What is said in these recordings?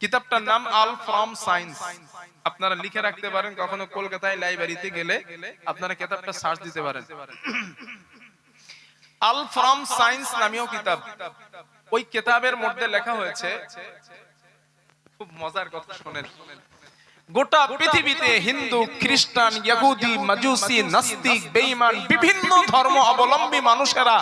কিতাবটার নাম আল from science. আপনারা লিখে রাখতে পারেন, কখনো কলকাতায় লাইব্রেরিতে গেলে আপনারা কিতাবটা সার্চ দিতে পারেন। আল ফ্রম সায়েন্স নামীয় কিতাব। ওই কিতাবের মধ্যে লেখা হয়েছে, খুব মজার কথা শুনেন, গোটা পৃথিবীতে হিন্দু, খ্রিস্টান, ইহুদি, মাজুসি, নাস্তিক, বেঈমান বিভিন্ন ধর্ম অবলম্বী মানুষেরা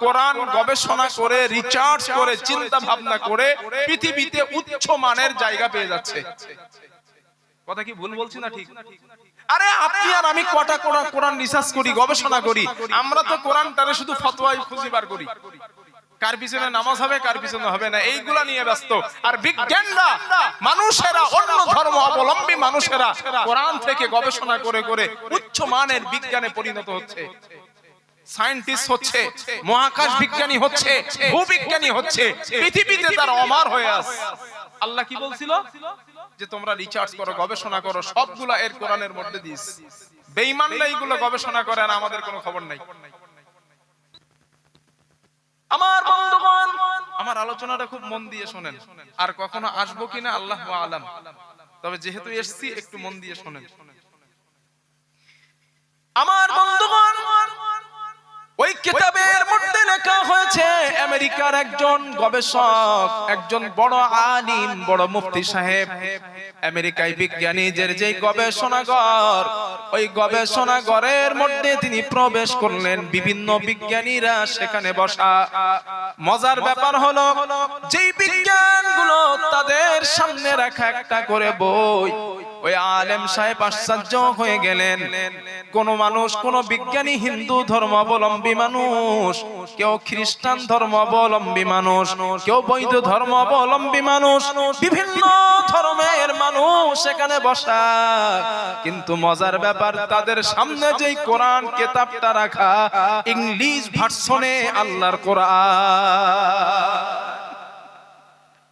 কোরআন গবেষণা করে, রিসার্চ করে, চিন্তা ভাবনা করে পৃথিবীতে উচ্চ মানের জায়গা পেয়ে যাচ্ছে। কথা কি ভুল বলছি না ঠিক? আরে আপনি আর আমি কটা কোরআন রিসার্চ করি, গবেষণা করি, আমরা তো কোরআনটারে শুধু ফতোয়াই খুঁজি বার করি। কার পিছনে নামাজ হবে, কার পিছনে হবে না, এইগুলা নিয়ে ব্যস্ত। আর বিজ্ঞানরা, মানুষেরা, অন্য ধর্ম অবলম্বী মানুষেরা কোরআন থেকে গবেষণা করে করে উচ্চ মানের বিজ্ঞানে পরিণত হচ্ছে, সায়েন্টিস্ট হচ্ছে, মহাকাশ বিজ্ঞানী হচ্ছে, ভূবিজ্ঞানী হচ্ছে, পৃথিবীতে তার অমর হয়ে আছে। আল্লাহ কি বলছিল? যে তোমরা রিসার্চ করো, গবেষণা করো, সবগুলা এর কোরআনের মধ্যে দিস। বেঈমানরা এইগুলো গবেষণা করে আর আমাদের কোনো খবর নাই। আমার বন্ধুগণ, আমার আলোচনাটা খুব মন দিয়ে শোনেন। আর কখনো আসবো কিনা আল্লাহু আলাম, তবে যেহেতু এসেছি একটু মন দিয়ে শোনেন। আমার বন্ধুগণ, ওই কিতাবের মধ্যে লেখা হয়েছে, আমেরিকার একজন গবেষক, একজন বড় আলিম, বড় মুফতি সাহেব, আমেরিকায় বিজ্ঞানীদের যে গবেষণাগার, ওই গবেষণাগারের মধ্যে তিনি প্রবেশ করলেন। বিভিন্ন বিজ্ঞানীরা সেখানে বসা। মজার ব্যাপার হলো, যেই বিজ্ঞানগুলো তাদের সামনে রাখা একটা করে বই, ওই আলেম সাহেব আশ্চর্য হয়ে গেলেন। কোন মানুষ, কোন বিজ্ঞানী হিন্দু ধর্মাবলম্বী মানুষ, কেউ খ্রিস্টান ধর্মাবলম্বী মানুষ, কেউ বৌদ্ধ ধর্মাবলম্বী মানুষ, বিভিন্ন ধর্মের মানুষ সেখানে বসা। কিন্তু মজার ব্যাপার, তাদের সামনে যেই কোরআন কিতাবটা রাখা, ইংলিশ ভার্সনে আল্লাহর কোরআন।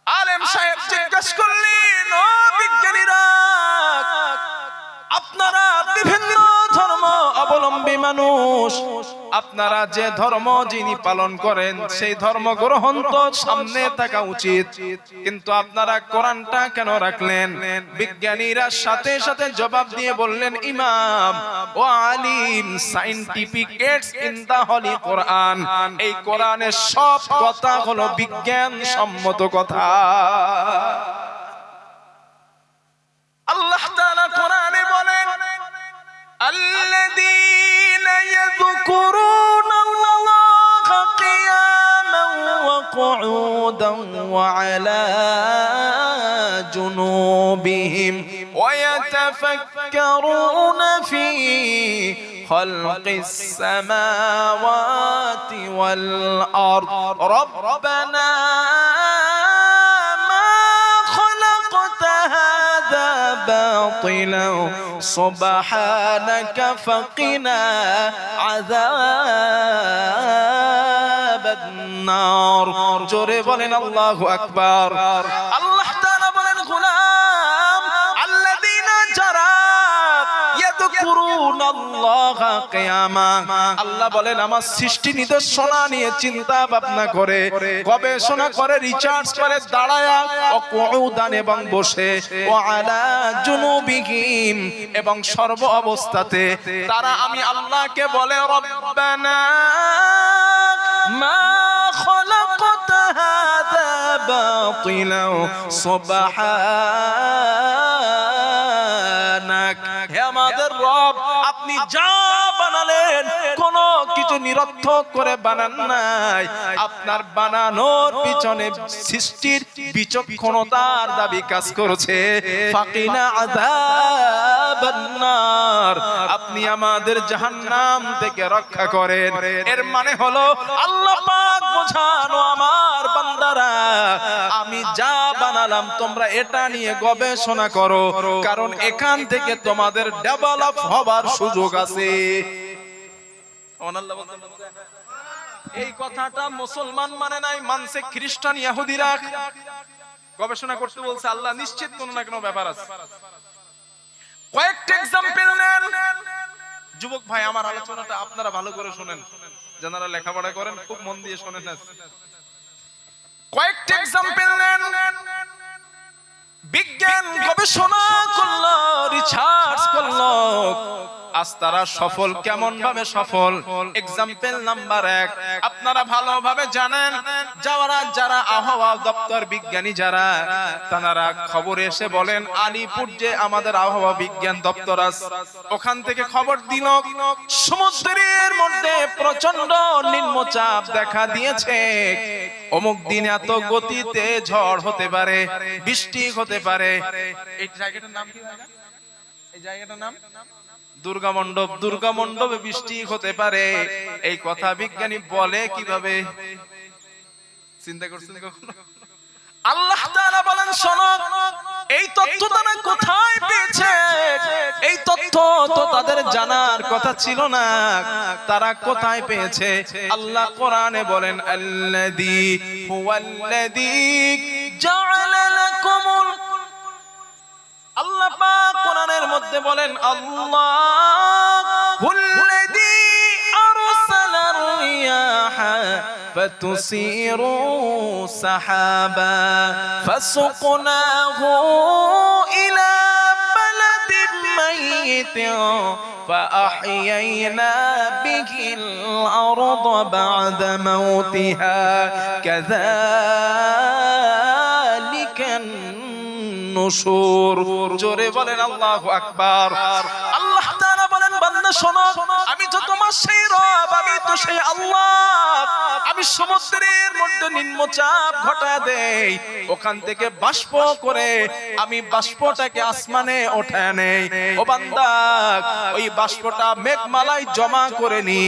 আলেম সাহেব জিজ্ঞেস করলেন, ও বিজ্ঞানীরা, আপনারা বিভিন্ন ধর্ম অবলম্বী মানুষ, আপনারা যে ধর্ম যিনি পালন করেন সেই ধর্ম গ্রহণ তো সামনে থাকা উচিত, কিন্তু আপনারা কোরআনটা কেন রাখলেন? বিজ্ঞানীরা সাথে সাথে জবাব দিয়ে বললেন, ইমাম ও আলিম, সায়েন্টিফিক এডস ইন দা হলি কোরআন, এই কোরআনের সব কথা হলো বিজ্ঞান সম্মত কথা। আল্লাহ তাআলা কোরআনে বলেন, আল্লাযীনা ইয়াযকুরুনাল্লাহা কিয়ামান ওয়া কুউদান ওয়া আলা জুনুবিহিম ওয়া ইয়াতাফাক্কারুনা ফী খালকিস সামাওয়াতি ওয়াল আরদ রব্বানা باطلا سبحانك فقنا عذاب النار। জোরে বলেন আল্লাহু আকবার। আল্লাহ তাআলা বলেন, গোলাম আল্লাযীনা যারা ইয়াযকুরুনাল্লাহা কিয়ামা, আল্লাহ বলেন আমার সৃষ্টি নিদর্শনা নিয়ে চিন্তা ভাবনা করে, গবেষণা করে, রিসার্চ করে, দাঁড়ায়া ও কুউদান এবং বসে, ও আলা জুনুবিহিম এবং সর্ব অবস্থাতে তারা আমি আল্লাহকে বলে, রব্বানা মা খালাকতা হাযা বাতিলা সুবহানাক, হে আমাদের রব, আপনি যা বানালেন কোন কিছু নিরর্থক করে বানান নাই। আপনার বানানোর পিছনে সৃষ্টির বিচক্ষণতার দাবি কাজ করেছে। ফাকিনা আযাবান নার, আপনি আমাদের জাহান্নাম থেকে রক্ষা করেন। এর মানে হলো আল্লাহ পাক বোঝানো, আমার বান্দারা আমি যা বানালাম তোমরা এটা নিয়ে গবেষণা করো, কারণ এখান থেকে তোমাদের ডেভেলপ হবার সুযোগ আছে। এই কথাটা মুসলমান মানে নাই, মানছে খ্রিস্টান, ইহুদিরা। গবেষণা করতে বলছে, আল্লাহ নিশ্চিত কোন না কোন ব্যাপার আছে। কয়েকটা এক্সাম্পল নেন। যুবক ভাই, আমার আলোচনাটা আপনারা ভালো করে শুনেন, যারা লেখাপড়া করেন খুব মন দিয়ে শুনেন। কয়েকটা এক্সাম্পল নেন। গবেষণা করলো, রিসার্চ করলো, আজ তারা সফল। কেমন ভাবে সফল? এক্সাম্পল নাম্বার 1, আপনারা ভালোভাবে জানেন যারা আবহাওয়া দপ্তর বিজ্ঞানী যারা, তারা খবরে এসে বলেন আলিপুর যে আমাদের আবহাওয়া বিজ্ঞান দপ্তর আছে, ওখান থেকে খবর দিল সমুদ্রের মধ্যে প্রচন্ড নিম্নচাপ দেখা দিয়েছে, অমুক দিন এত গতিতে ঝড় হতে পারে, বৃষ্টি হতে পারে। এই জায়গাটার নাম কি? এই জায়গাটার নাম দুর্গা মণ্ডপ। দুর্গা মণ্ডপে বৃষ্টি হতে পারে, এই কথা বিজ্ঞানী বলে কিভাবে? চিন্তা করছেন কখনো? আল্লাহ তাআলা বলেন শোনো, এই তথ্য তারা কোথায় পেয়েছে? এই তথ্য তো তাদের জানার কথা ছিল না, তারা কোথায় পেয়েছে? আল্লাহ কোরআনে বলেন আল্লাযী হুয়াল্লাযী জাআলা লাকুমুল, আল্লাহ পাক কোরআনের মধ্যে বলেন আল্লাহুল্লাযী আরসালার রিয়াহা ফাতুসিরু সাহাবা ফাসুকনাহু ইলা বালাদিন মাইয়িতিন فأحيينا به الأرض بعد موتها كذلك নুশুর। জোরে বলেন আল্লাহু আকবার। আল্লাহ তাআলা বলেন বান্দা শোনো, আমি তো তোমার সেই রব, আমি তো সেই আল্লাহ, আমি সমুদ্রের মধ্যে নিম্নচাপ ঘটায় দেই, ওখান থেকে বাষ্প করে আমি বাষ্পটাকে আসমানে ওঠায় নেই। ও বান্দা, ওই বাষ্পটা মেঘমালায় জমা করে নি,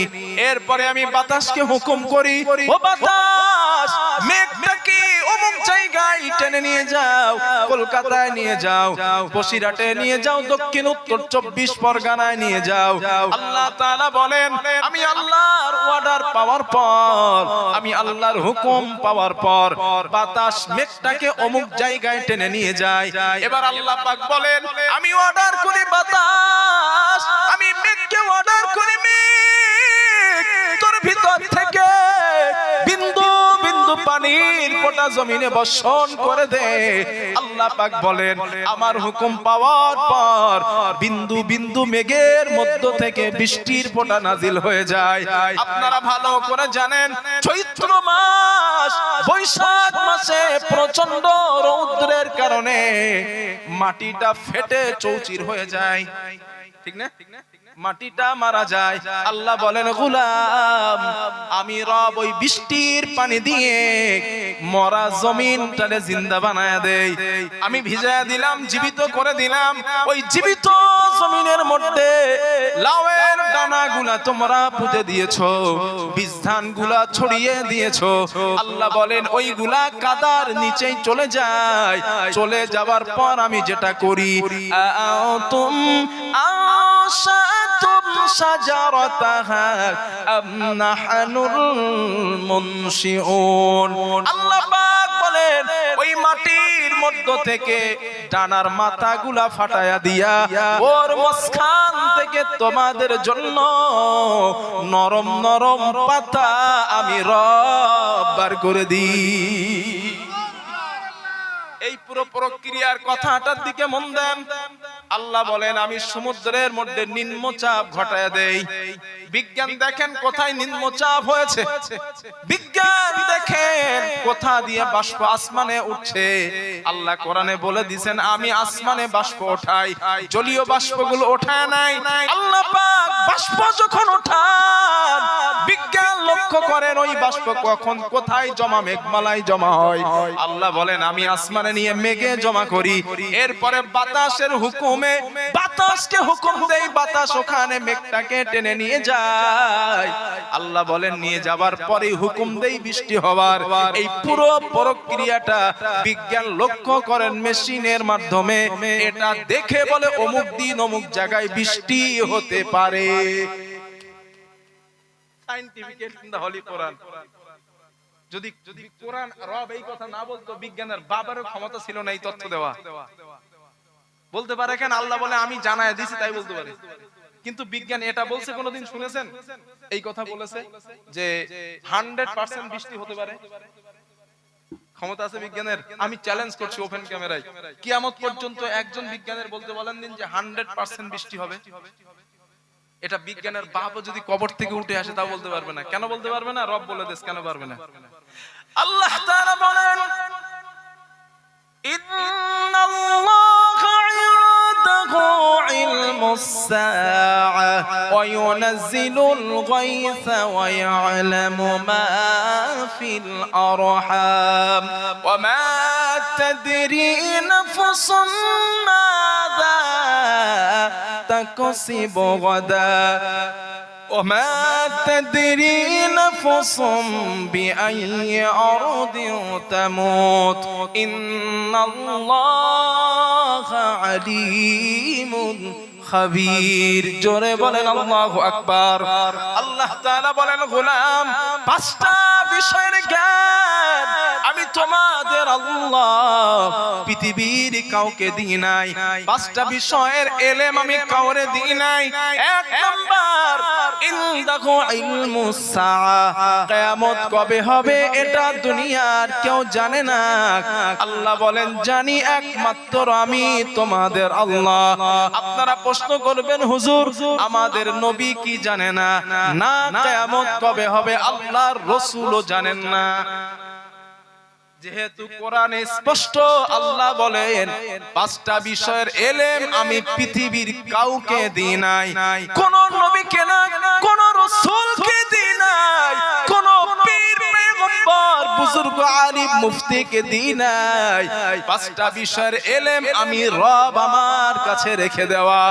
এরপরে আমি বাতাসকে হুকুম করি, ও বাতাস মেঘটাকে অমুক জায়গায় টেনে নিয়ে যাও, কলকাতায় নিয়ে যাও, বসিরহাটে নিয়ে যাও, দক্ষিণ উত্তর 24 পরগনায় নিয়ে যাও। আল্লাহ তাআলা বলেন আমি আল্লাহর অর্ডার পাওয়ার পর, আমি আল্লাহর হুকুম পাওয়ার পর বাতাস মেঘটাকে অমুক জায়গায় টেনে নিয়ে যায়। এবার আল্লাহ পাক বলেন আমি অর্ডার করি বাতাস, আমি মেঘকে অর্ডার করি মেঘ তোর ভিতর থেকে বিন্দু বিন্দু পানির ফোঁটা জমিনে বর্ষণ করে দে। আল্লাহ পাক বলেন আমার হুকুম পাওয়ার পর বিন্দু বিন্দু মেঘের মধ্য থেকে বৃষ্টির ফোঁটা নাজিল হয়ে যায়। আপনারা ভালো করে জানেন চৈত্র মাস, বৈশাখ মাসে প্রচন্ড রৌদ্রের কারণে মাটিটা ফেটে চৌচির হয়ে যায়, ঠিক না? মাটিটা মারা যায়। আল্লাহ বলেন গোলাম আমি রব ওই বৃষ্টির পানি দিয়ে মরা জমিনটারে জিন্দা বানায়া দেই, আমি ভিজায়া দিলাম, জীবিত করে দিলাম। ওই জীবিত জমিনের মধ্যে লাউয়ের দানাগুলা তোমরা পুঁতে দিয়েছো, বীজ ধানগুলা ছড়িয়ে দিয়েছো। আল্লাহ বলেন ওইগুলা কাদার নিচেই চলে যায়, চলে যাবার পর আমি যেটা করি আতুম আশাতুম শাজারাতাহা আম নাহনুল মুনশিউন। আল্লাহ পাক বলেন ওই মাটির মধ্য থেকে ডানার মাথাগুলা ফাটায়া দিয়া ওর মাঝখান থেকে তোমাদের জন্য নরম নরম পাতা আমি রব বার করে দিই। এই পুরো প্রক্রিয়ার কথাটার দিকে মন দেন। আল্লাহ বলেন আমি সমুদ্রের মধ্যে নিম্নচাপ ঘটায় দেই। বিজ্ঞান দেখেন কোথায় নিম্নচাপ হয়েছে, বিজ্ঞান দেখেন কোথা দিয়ে বাষ্প আসমানে উঠছে। আল্লাহ কোরআনে বলে দিয়েছেন আমি আসমানে বাষ্প ওঠাই, জলীয় বাষ্পগুলো ওঠায় নাই। আল্লাহ পাক বাষ্প যখন ওঠান বিজ্ঞান লক্ষ্য করেন ওই বাষ্প কখন কোথায় জমা, মেঘমালায় জমা হয়। আল্লাহ বলেন আমি আসমানে নিয়ে মেঘে জমা করি, এরপরে বাতাসের হুকুমে বাতাসকে হুকুম দেই, বাতাস ওখানে মেঘটাকে টেনে নিয়ে যায়। আল্লাহ বলেন নিয়ে যাবার পরে হুকুম দেই বৃষ্টি হওয়ার। এই পুরো প্রক্রিয়াটা বিজ্ঞান লক্ষ্য করেন মেশিনের মাধ্যমে, এটা দেখে বলে অমুক দিন অমুক জায়গায় বৃষ্টি হতে পারে। সায়েন্টিফিক ইন দা হলি কোরআন। যদি কোরআন রব এই কথা না বলতো বিজ্ঞানের বাবারও ক্ষমতা ছিল না এই তথ্য দেওয়া। বলতে পারে কেন আল্লাহ বলে আমি জানায় দিছি তাই বলতে পারে, কিন্তু বিজ্ঞান এটা বলছে কোনদিন শুনেছেন? এই কথা বলেছে যে 100% বৃষ্টি হতে পারে, ক্ষমতা আছে বিজ্ঞানের? আমি চ্যালেঞ্জ করছি ওপেন ক্যামেরায়, কিয়ামত পর্যন্ত একজন বিজ্ঞানের বলতে বলেন দিন যে 100% বৃষ্টি হবে। এটা বিজ্ঞানের বাপও যদি কবর থেকে উঠে আসে তাও বলতে পারবে না। কেন বলতে পারবে না? রব বলে দেশ কেন পারবে না। আল্লাহ তাআলা বলেন ইন্নাল্লাহা ইনদাহু ইলমুস সাআ ওয়া ইউনাজ্জিলুল গায়সা ওয়া ইয়ালামু মা ফিল আরহাম ওয়া মা তাদরি নাফসুন মাযা তাকসিবু গাদা وما تدري نفس بأي أرض تموت إن الله عليم خبير জোরে বলেন আল্লাহু আকবার। আল্লাহ তাআলা বলেন গোলাম পাঁচটা বিষয়ের জ্ঞান আমি তোমাদের আল্লাহ পৃথিবীর কাউকে দিই নাই। পাঁচটা বিষয়ের ইলম আমি কাউরে দিই নাই। এক নাম্বার ইনদাহু ইলমুস সাআ, কিয়ামত কবে হবে এটা দুনিয়ার কেউ জানে না। আল্লাহ বলেন জানি একমাত্র আমি তোমাদের আল্লাহ। আপনারা প্রশ্ন করবেন হুজুর আমাদের নবী কি জানে না? না, কিয়ামত কবে হবে আল্লাহর রাসূলও জানেন না। যেহেতু কোরআনে স্পষ্ট আল্লাহ বলেন পাঁচটা বিষয়ের ইলম আমি পৃথিবীর কাউকে দিই নাই, কোন নবীকে না, কোন রাসূলকে দিই নাই, কোন পীর পয়গম্বর বুজুর্গ আলিম মুফতিকে দিই নাই। পাঁচটা বিষয়ের ইলম আমি রব আমার কাছে রেখে দেওয়া।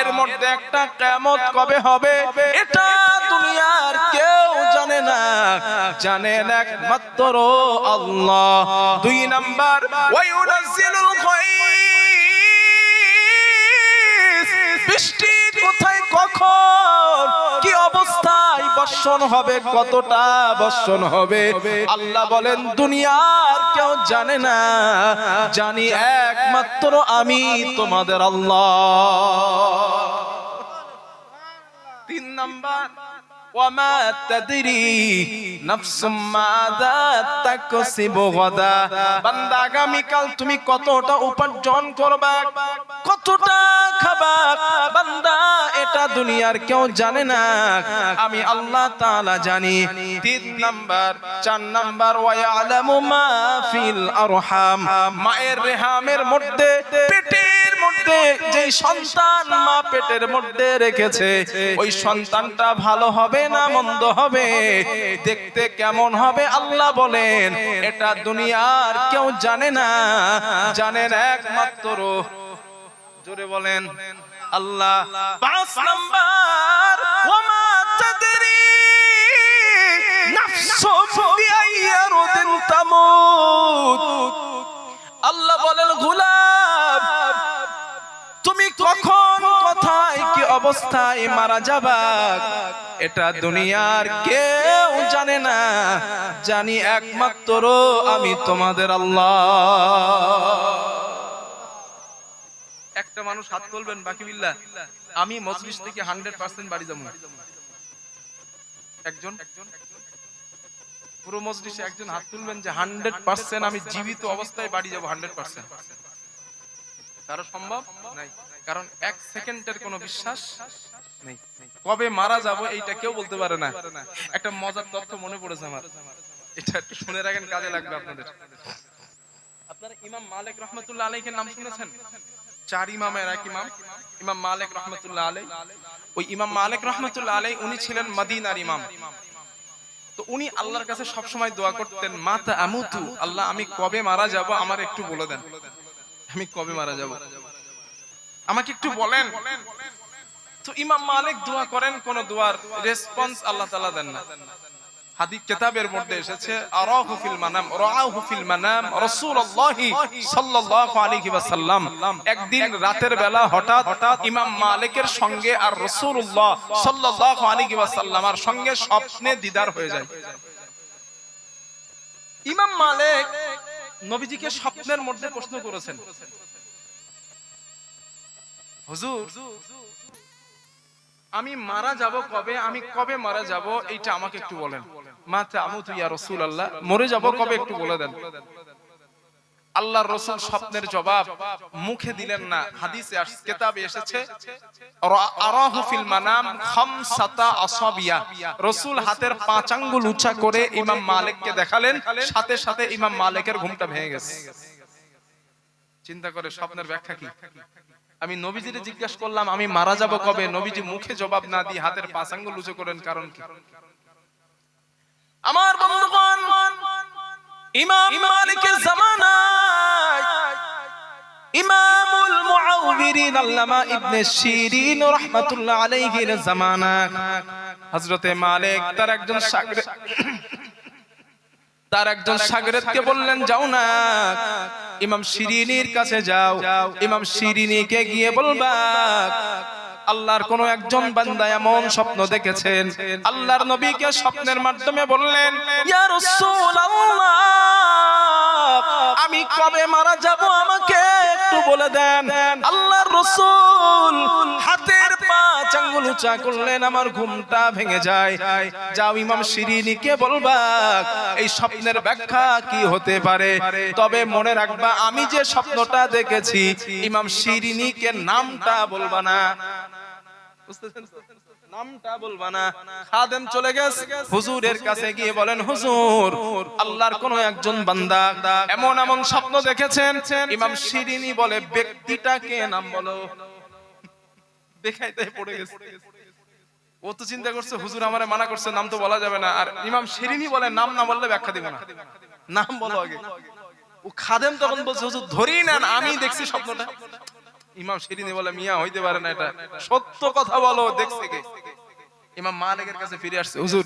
এর মধ্যে একটা কিয়ামত কবে হবে এটা দুনিয়ার কেউ জানে না, জানেন একমাত্র আল্লাহ। দুই নাম্বার ওয়ায়ুনাজ্জিলুল গায়স, বৃষ্টি কোথায় কখন কি অবস্থায় বর্ষণ হবে, কতটা বর্ষণ হবে আল্লাহ বলেন দুনিয়ার কেউ জানে না, জানি একমাত্র আমি তোমাদের আল্লাহ। তিন নাম্বার ওয়ামা তাদরি নাফসুম মাযা তাকসিবু গাদা, বান্দা আগামীকাল তুমি কতটা উপার্জন করবা, কতটা খাবা, বান্দা এটা দুনিয়ার কেউ জানে না, আমি আল্লাহ তাআলা জানি। তিন নাম্বার, চার নাম্বার ওয়া ইয়ালামু মা ফিল আরহাম, মায়ের রেহামের মধ্যে পেটের মধ্যে যে সন্তান মা পেটের মধ্যে রেখেছে ওই সন্তানটা ভালো হবে না মন্দ হবে, দেখতে কেমন হবে আল্লাহ বলেন এটা দুনিয়ার কেউ জানে না, জানেন একমাত্র, জোরে বলেন আল্লাহ। পাঁচ নাম্বার ওয়ামা তাদরি নাফসুম বিআইয়ি আরদিন তামুত, আল্লাহ বলেন গোলাম তুমি কখন কোথায় কি অবস্থায় মারা যাবা এটা দুনিয়ার কেউ জানে না, জানি একমাত্র আমি তোমাদের আল্লাহ। একটা মানুষ হাত তুলবেন বাকি বিল্লাহ আমি মজলিস থেকে 100% বাড়ি যাব। একজন পুরো মজলিসে একজন হাত তুলবেন যে 100% আমি জীবিত অবস্থায় বাড়ি যাব 100%। কারো সম্ভব নাই, কারণ এক সেকেন্ডের কোনো বিশ্বাস নেই। কবে মারা যাব এইটা কেউ বলতে পারে না। একটা মজার তথ্য মনে পড়েছে আমার, এটা একটু শুনে রাখেন, কাজে লাগবে আপনাদের। আপনারা ইমাম মালিক রাহমাতুল্লাহ আলাইহির নাম শুনেছেন? চার ইমামের এক ইমাম, ইমাম মালিক রাহমাতুল্লাহ আলাইহি। ওই ইমাম মালিক রাহমাতুল্লাহ আলাইহি উনি ছিলেন মদিনার ইমাম। তো উনি আল্লাহর কাছে সব সময় দোয়া করতেন মাতা আমুতু, আল্লাহ আমি কবে মারা যাব আমার একটু বলে দেন, আমি কবে মারা যাব আমাকে একটু বলেন। তো ইমাম মালিক দোয়া করেন, কোন দোয়ার রেসপন্স আল্লাহ তাআলা দেন না। হাদিস কিতাবের মধ্যে এসেছে আরাহু ফিল মানাম রাআহু ফিল মানাম রাসূলুল্লাহ সাল্লাল্লাহু আলাইহি ওয়াসাল্লাম, একদিন রাতের বেলা হঠাৎ ইমাম মালিকের সঙ্গে আর রাসূলুল্লাহ সাল্লাল্লাহু আলাইহি ওয়াসাল্লামের সঙ্গে স্বপ্নে দিদার হয়ে যায়। ইমাম মালিক নবীজিকে স্বপ্নের মধ্যে প্রশ্ন করেছেন, হুজুর আমি মারা যাব কবে, আমি কবে মারা যাব এইটা আমাকে একটু বলেন। মাতা আমুতু ইয়া রাসূলুল্লাহ, মরে যাব কবে একটু বলে দেন। আল্লাহর রাসূল স্বপ্নের জবাব মুখে দিলেন না, হাদিসে কিতাবে এসেছে আরাহু ফিল মানাম খামসাতা আসাবিয়া, রাসূল হাতের 5 আঙ্গুল উঁচা করে ইমাম মালিককে দেখালেন, সাথে সাথে ইমাম মালিকের ঘুমটা ভেঙে গেছে। চিন্তা করে স্বপ্নের ব্যাখ্যা কি? আমি নবীজিকে জিজ্ঞাসা করলাম আমি মারা যাব কবে, নবীজি মুখে জবাব না দিয়ে হাতের 5 আঙ্গুল উঁচু করেন, কারণ কি? আমার বন্ধুগণ, ইমাম মালিকের জামানায় ইমামুল মুআউবিরিন আল্লামা ইবনে শিরিন রাহমাতুল্লাহ আলাইহির জামানা, হযরতে মালিক তার একজন শাগিরদকে বললেন যাও না ইমাম শিরিনির কাছে যাও, ইমাম শিরিনিকে গিয়ে বলবা আল্লাহর কোন একজন বান্দা এমন স্বপ্ন দেখেছেন। আল্লাহর নবীকে স্বপ্নের মাধ্যমে বললেন ইয়া রাসূলুল্লাহ, আমি কবে মারা যাব আমাকে একটু বলে দেন। আল্লাহর রাসূল হাতের 5 আঙ্গুল উঁচা করলেন, আমার ঘুমটা ভেঙে যায়। যাও ইমাম শিরিনিকে বলবা এই স্বপ্নের ব্যাখ্যা কি হতে পারে, তবে মনে রাখবা আমি যে স্বপ্নটা দেখেছি ইমাম শিরিনিকে নামটা বলবা না, নামটা বলবা না। খাদেম চলে গেছে হুজুরের কাছে গিয়ে বলেন হুজুর আল্লাহর কোন একজন বান্দা এমন এমন স্বপ্ন দেখেছেন। ইমাম শিরিনি বলে ব্যক্তিটাকে নাম বলো, দেখাইতে পড়ে গেছে। ও তো চিন্তা করছে হুজুর আমারে মানা করছে নাম তো বলা যাবে না, আর ইমাম শিরিনি বলে নাম না বললে ব্যাখ্যা দিবে না, নাম বলো আগে। ও খাদেম তখন বলছে হুজুর ধরেই নেন আমি দেখছি স্বপ্নটা। ইমাম শিরিনি বলে মিয়া হইতে পারে না, এটা সত্য কথা বলো, দেখছে কে? ইমাম মালিকের কাছে ফিরে আসছে, হুজুর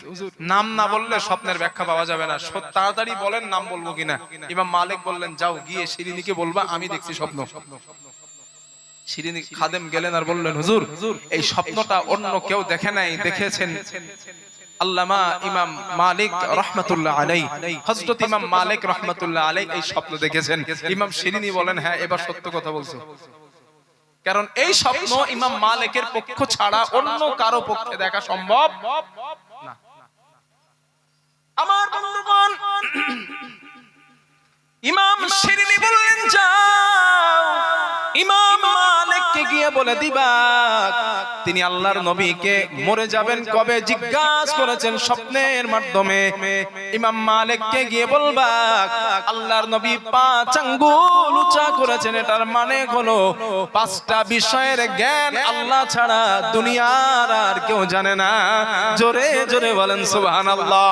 নাম না বললে স্বপ্নের ব্যাখ্যা পাওয়া যাবে না, তাড়াতাড়ি বলেন নাম বলবো কিনা। ইমাম মালিক বললেন যাও গিয়ে শিরিনিকে বলবা আমি দেখছি স্বপ্ন। শিরিনি খাদেম গেলেন আর বললেন হুজুর এই স্বপ্নটা অন্য কেউ দেখে নাই, দেখেছেন আল্লামা ইমাম মালিক রাহমাতুল্লাহ আলাইহি, হযরত ইমাম মালিক রাহমাতুল্লাহ আলাইহি এই স্বপ্ন দেখেছেন। ইমাম শিরিনি বলেন হ্যাঁ এবার সত্য কথা বলছো, কারণ এই স্বপ্ন ইমাম মালিকের পক্ষ ছাড়া অন্য কারো পক্ষে দেখা সম্ভব না। আমার বন্ধুগণ, ইমাম শিরিনি বললেন যাও ইমাম মালিককে গিয়ে বলে দিবা তিনি আল্লাহর নবীকে মরে যাবেন কবে জিজ্ঞাসা করেছেন স্বপ্নের মাধ্যমে। ইমাম মালিককে গিয়ে বলবা আল্লাহর নবী 5 আঙ্গুল উঁচা করেছেন, এটার মানে হলো 5টা বিষয়ের জ্ঞান আল্লাহ ছাড়া দুনিয়ার আর কেউ জানে না। জোরে জোরে বলেন সুবহানাল্লাহ।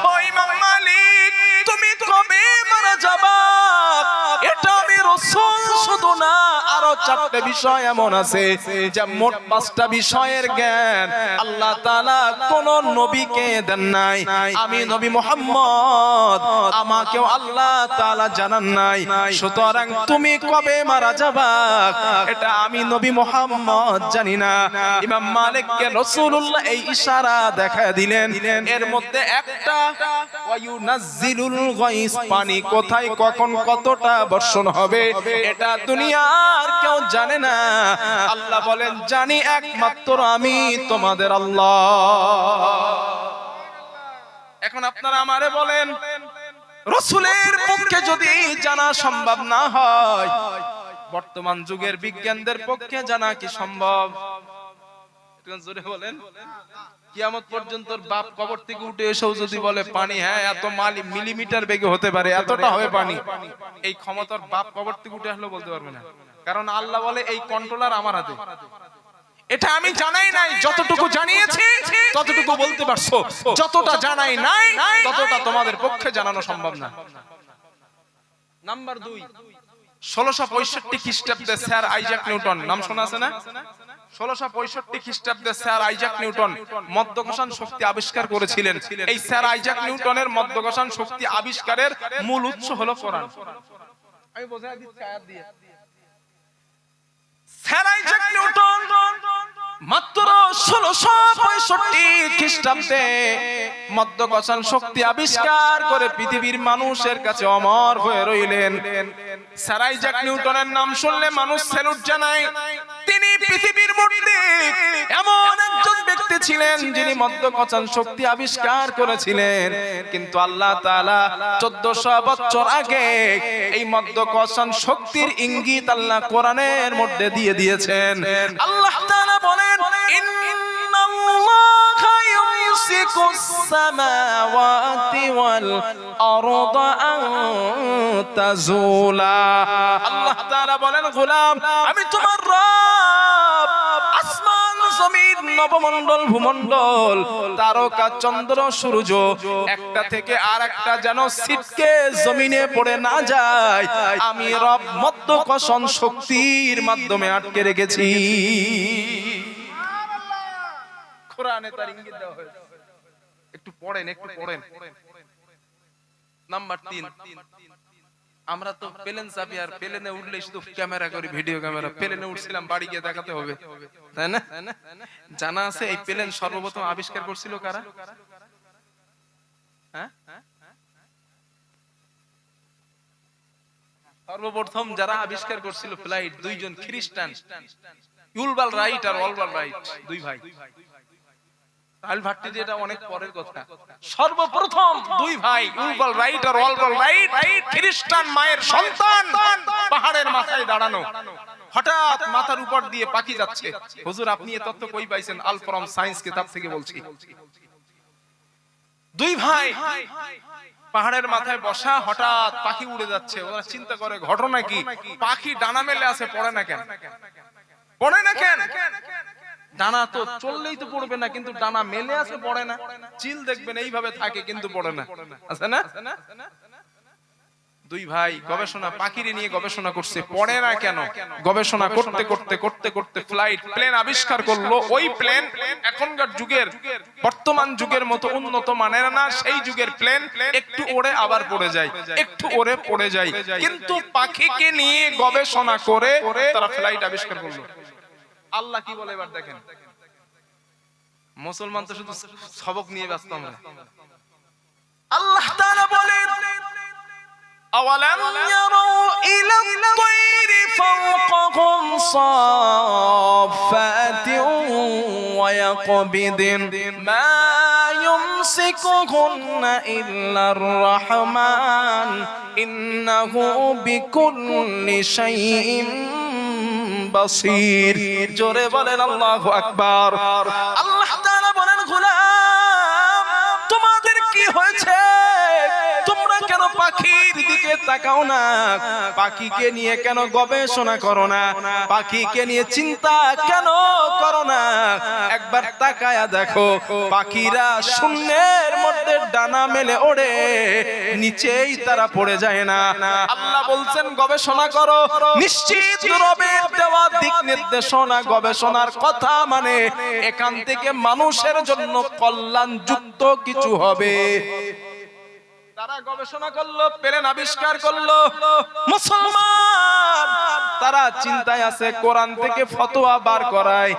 ও ইমাম মালিক তুমি কবে মারা যাবা, এটা আমি রাসূল শুধু না আরো 4টে বিষয় এমন আছে যে মোট 5টা বিষয়ের জ্ঞান আল্লাহ তাআলা কোন নবীকে দেন নাই। আমি নবী মুহাম্মদ আমাকেও আল্লাহ তাআলা জানান নাই। সুতরাং তুমি কবে মারা যাবা এটা আমি নবী মুহাম্মদ জানি না। ইমাম মালিককে রাসূলুল্লাহ এই ইশারা দেখায় দিলেন, এর মধ্যে একটা ওয়ায়ুনাজ্জিলুল গায়স, পানি কোথায় কখন কতটা বর্ষণ হবে এটা দুনিয়ার কেউ জানে না। আল্লাহ বলেন জানি একমাত্র আমি তোমাদের আল্লাহ। এখন আপনারা আমারে বলেন রাসূলের পক্ষে যদি জানা সম্ভব না হয় বর্তমান যুগের বিজ্ঞানদের পক্ষে জানা কি সম্ভব? জোরে বলেন। কিয়ামত পর্যন্ত বাপ কবর থেকে উঠে এসেও যদি বলে পানি হ্যাঁ এত মিলিমিটার বেগে হতে পারে, এতটা হবে পানি, এই ক্ষমতার বাপ কবর থেকে উঠে আসলেও বলতে পারবে না, কারণ আল্লাহ বলে এই কন্ট্রোলার আমার হাতে। এটা আমি জানাই নাই, যতটুকু জানিয়েছি ততটুকু বলতে পারছো, যতটা জানাই নাই ততটা তোমাদের পক্ষে জানানো সম্ভব না। নাম্বার 2, 1665 খ্রিস্টাব্দে স্যার আইজাক নিউটন, নাম শোনা আছে না? 1665 খ্রিস্টাব্দে স্যার আইজাক নিউটন মধ্যাকর্ষণ শক্তি আবিষ্কার করেছিলেন। এই স্যার আইজাক নিউটনের মধ্যাকর্ষণ শক্তি আবিষ্কারের মূল উৎস হলো কোরআন। আমি বোঝাই দিচ্ছি আয়াত দিয়ে। স্যার আইজাক নিউটন মাত্র 1665 খ্রিস্টাব্দে মধ্যাকর্ষণ শক্তি আবিষ্কার করে পৃথিবীর মানুষের কাছে অমর হয়ে রইলেন। স্যার আইজাক নিউটনের নাম শুনলে মানুষ স্যালুট জানায়। তিনি পৃথিবীর মধ্যে এমন একজন ব্যক্তি ছিলেন যিনি মধ্যকোষণ শক্তি আবিষ্কার করেছিলেন, কিন্তু আল্লাহ তাআলা 1400 বছর আগে এই মধ্যকোষণ শক্তির ইঙ্গিত আল্লাহ কোরআনের মধ্যে দিয়ে দিয়েছেন। আল্লাহ তাআলা বলেন, ইন্নাল্লাহা ইউমসিকুস সামাওয়াতি ওয়াল আরদা আন তাজুলা। আল্লাহ তাআলা বলেন, গোলাম আমি তোমার রব আসমান জমিন নবমণ্ডল ভূমণ্ডল তারকা চন্দ্র সূর্য একটা থেকে আরেকটা যেন ছিটকে জমিনে পড়ে না যায়, আমি রব মধ্যকোষণ শক্তির মাধ্যমে আটকে রেখেছি। কোরআনে তার ইঙ্গিত দেওয়া হয়েছে। একটু পড়েন। নাম্বার 3, আমরা তো প্লেন চাপি আর প্লেনে উঠলে শুধু ক্যামেরা করি, ভিডিও ক্যামেরা। প্লেনে উঠছিলাম, বাড়ি গিয়ে দেখাতে হবে, তাই না? জানা আছে এই প্লেন সর্বপ্রথম আবিষ্কার করছিল কারা? হ্যাঁ, সর্বপ্রথম যারা আবিষ্কার করছিল ফ্লাইট, দুইজন খ্রিস্টান, ইউলবাল রাইট আর অলবাল রাইট, দুই ভাই। এটা অনেক পরের কথা। সর্বপ্রথম দুই ভাই ইউলবাল রাইট আর অলবাল রাইট খ্রিস্টান মায়ের সন্তান, পাহাড়ের মাথায় দাঁড়ানো, হঠাৎ মাথার উপর দিয়ে পাখি যাচ্ছে। হুজুর আপনি এই তথ্য কই পাইছেন? আল ফ্রম সায়েন্স কিতাব থেকে বলছি। দুই ভাই পাহাড়ের মাথায় বসা, হঠাৎ পাখি উড়ে যাচ্ছে। ওরা চিন্তা করে ঘটনা কি, পাখি ডানা মেলে আছে, পড়ে না কেন? ডানা তো চললেই তো পড়বে না, কিন্তু ডানা মেলে আছে, পড়ে না। চিল দেখবেন এইভাবে থাকে কিন্তু পড়ে না, আছে না? দুই ভাই গবেষণা, পাখিরে নিয়ে গবেষণা করছে, পড়ে না কেন। গবেষণা করতে প্লেন আবিষ্কার করলো। ওই প্লেন এখনকার যুগের, বর্তমান যুগের মতো উন্নত মানের না। সেই যুগের প্লেন একটু ওড়ে আবার পড়ে যায়, একটু ওড়ে পড়ে যায়, কিন্তু পাখিকে নিয়ে গবেষণা করে তারা ফ্লাইট আবিষ্কার করলো। আল্লাহ কি বলে এবার দেখেন। মুসলমান তো শুধু সবক নিয়ে ব্যস্ত। আমরা আল্লাহ তাআলা বলেন, আওয়ালাম ইয়ারাউ ইলা তায়রি ফাওকাহুম সাফাতিন ওয়া ইয়াকবিদিন মা ইউমসিকুহুন্না ইল্লার রাহমান ইন্নাহু বিকুল্লি শাইইন বাসীর। জোরে বলেন আল্লাহু আকবার। আল্লাহ তাআলা বলেন, গোলাম তোমাদের কি হয়েছে? তোমরা কেন পাখির দিকে তাকাও না? পাখিকে নিয়ে কেন গবেষণা করো না? পাখিকে নিয়ে চিন্তা কেন করো না? একবার তাকায়া দেখো, পাখিরা শূন্যের মধ্যে ডানা মেলে ওড়ে, নিচেই তারা পড়ে যায় না। আল্লাহ বলছেন গবেষণা করো, নিশ্চিত রবের দেওয়া দিক নির্দেশনা গবেষণার কথা, মানে এখান থেকে মানুষের জন্য কল্যাণ যুক্ত কিছু হবে। তারা গবেষণা করলো, প্লেন আবিষ্কার করলো। মুসলমান তারা চিন্তায় আছে, কোরআন থেকে ফতোয়া বার করায়,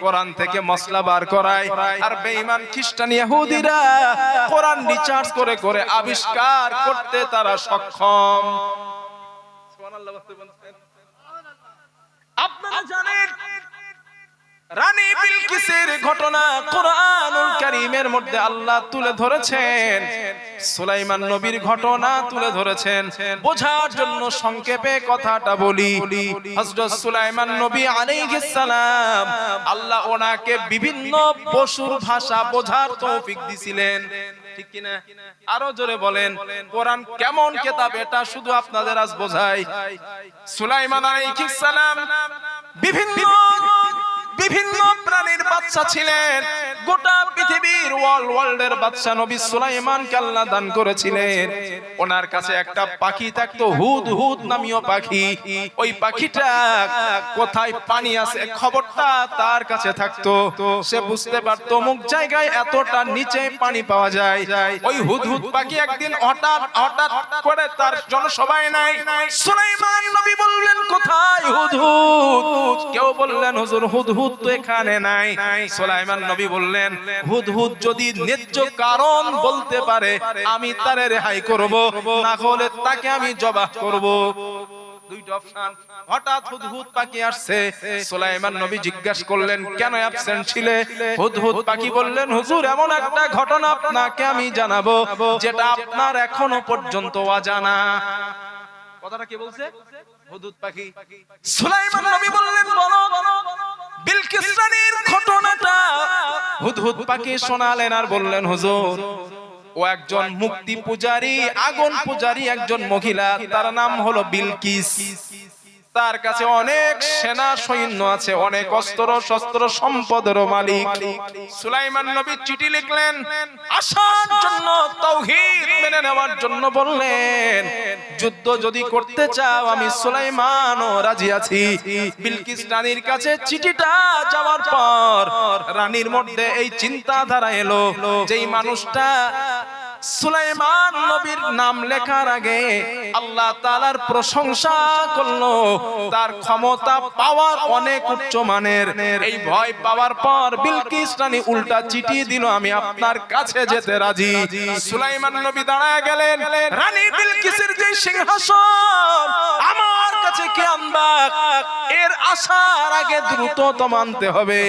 কোরআন থেকে মসলা বার করায়। আর বেঈমান খ্রিস্টান ইহুদিরা কোরআন রিসার্চ করে করে আবিষ্কার করতে তারা সক্ষম। সুবহানাল্লাহ। আপনারা জানেন রানী বিলকিসের ঘটনা কোরআনুল কারীমের মধ্যে আল্লাহ তুলে ধরেছেন। সুলাইমান নবীর ঘটনা তুলে ধরেছেন। বোঝার জন্য সংক্ষেপে কথাটা বলি। হযরত সুলাইমান নবী আলাইহিস সালাম, আল্লাহ ওনাকে বিভিন্ন পশুর ভাষা বোঝার তৌফিক দিয়েছিলেন, ঠিক কিনা? আরো জোরে বলেন, কোরআন কেমন কিতাব এটা শুধু আপনাদের আজ বোঝাই। সুলাইমান আলাইহিস সালাম বিভিন্ন প্রাণীর বাদশা ছিলেন। গোটা পৃথিবীর ওয়ার্ল্ডের বাদশা নবী সুলাইমানকে আল্লাহ দান করেছিলেন। ওনার কাছে একটা পাখি থাকতো, হুদহুদ নামীয় পাখি। ওই পাখিটা কোথায় পানি আছে খবরটা তার কাছে থাকতো। সে বুঝতে পারতো অমুক জায়গায় এতটা নিচে পানি পাওয়া যায়। ওই হুদহুদ পাখি একদিন হঠাৎ করে তার জনসভায় নাই। সুলাইমান নবী বললেন, কোথায় হুদহুদ? কেউ বললেন, হুজুর হুদহুদ তো এখানে নাই। সুলাইমান নবী বললেন, হুদহুদ যদি ন্যায্য কারণ বলতে পারে আমি তারে রেহাই করব, না হলে তাকে আমি জবাহ করব। দুইটা অপশন। হঠাৎ হুদহুদ পাখি আসছে, সুলাইমান নবী জিজ্ঞাসা করলেন কেন অ্যাবসেন্ট ছিলে? হুদহুদ পাখি বললেন, হুজুর এমন একটা ঘটনা আপনাকে আমি জানাবো যেটা আপনার এখনো পর্যন্ত অজানা। কথাটা কে বলছে? হুদহুদ পাখি। সুলাইমান নবী বললেন, বলো। বিলকিস রানীর ঘটনাটা হুদহুদ পাখি শোনালেন আর বললেন, হুজুর ও একজন মুক্তি পূজারী, আগুন পূজারী একজন মহিলা, তার নাম হলো বিলকিস। তার কাছে অনেক সেনা সৈন্য আছে, অনেক অস্ত্র শস্ত্র সম্পদের মালিক। সুলাইমান নবী চিঠি লিখলেন, আসার জন্য, তাওহীদ মেনে নেওয়ার জন্য বললেন, যুদ্ধ যদি করতে চাও আমি সুলাইমানও রাজি আছি। বিলকিস রানীর কাছে চিঠিটা যাওয়ার পর রানীর মধ্যে এই চিন্তাধারা এলো, যেই মানুষটা সুলাইমান নবীর নাম লেখার আগে আল্লাহ তাআলার প্রশংসা করলো, তার ক্ষমতা পাওয়ার অনেক উচ্চ মানের, এই ভয় পাওয়ার পর বিলকিস রানী উল্টা চিঠি দিল, আমি আপনার কাছে যেতে রাজি। সুলাইমান নবী দাঁড়ায় গেলেন, রানী বিলকিসের যে সিংহাসন আমার কাছে কে আনবা, এর আসার আগে দ্রুত তো মানতে হবে।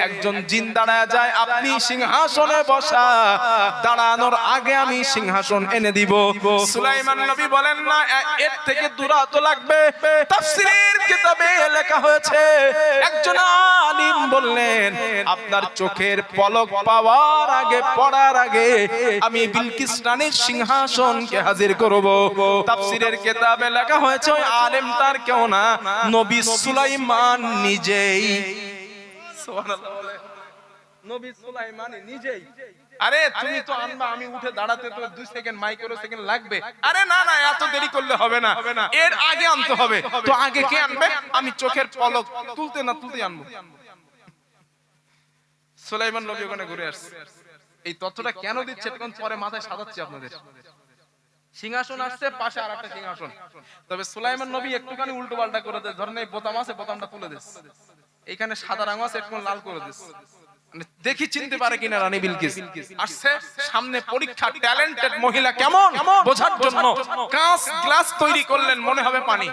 একজন জিন দাঁড়ায় যায়, আপনি সিংহাসনে বসা, দাঁড়ানোর আগে আমি সিংহাসন এনে দিব। সুলাইমান নবী বলেন, না, এর থেকে দূরত্ব লাগবে। তাফসীরের কিতাবে লেখা হয়েছে, একজন আলিম বললেন, আপনার চোখের পলক পাওয়ার আগে, পড়ার আগে আমি বিলকিস রানীর সিংহাসনকে হাজির করব। তাফসীরের কিতাবে লেখা হয়েছে, ওই আলেমটার কেউ না, নবী সুলাইমান নিজেই। সুবহানাল্লাহ বলে, নবী সুলাইমান নিজেই। আরে তুমি তো আনবা, আমি উঠে দাঁড়াতে তো 2 সেকেন্ড, মাইক্রো সেকেন্ড লাগবে। আরে না না, এত দেরি করলে হবে না, এর আগে আনতে হবে। তো আগে কে আনবে? আমি চোখের পলক তুলতে না তুলতে আনবো। সুলাইমান নবী ওখানে ঘুরে আসছে। এই তথ্যটা কেন দিচ্ছে তখন পরে মাথায় সাজাচ্ছি আপনাদের। সিংহাসন আসছে, পাশে আরেকটা সিংহাসন, তবে সুলাইমান নবী একটুখানি উল্টো পাল্টা করে দেয়। ধরেন এই বোতাম আছে, বোতামটা তুলে দিস, এইখানে সাদা রং আছে, একটু লাল করে দিস, দেখি চিনতে পারে কিনা রানী বিলকিস। আসছে সামনে পরীক্ষা, ট্যালেন্টেড মহিলা কেমন বোঝার জন্য কাঁচ গ্লাস তৈরি করলেন, মনে হবে পানি।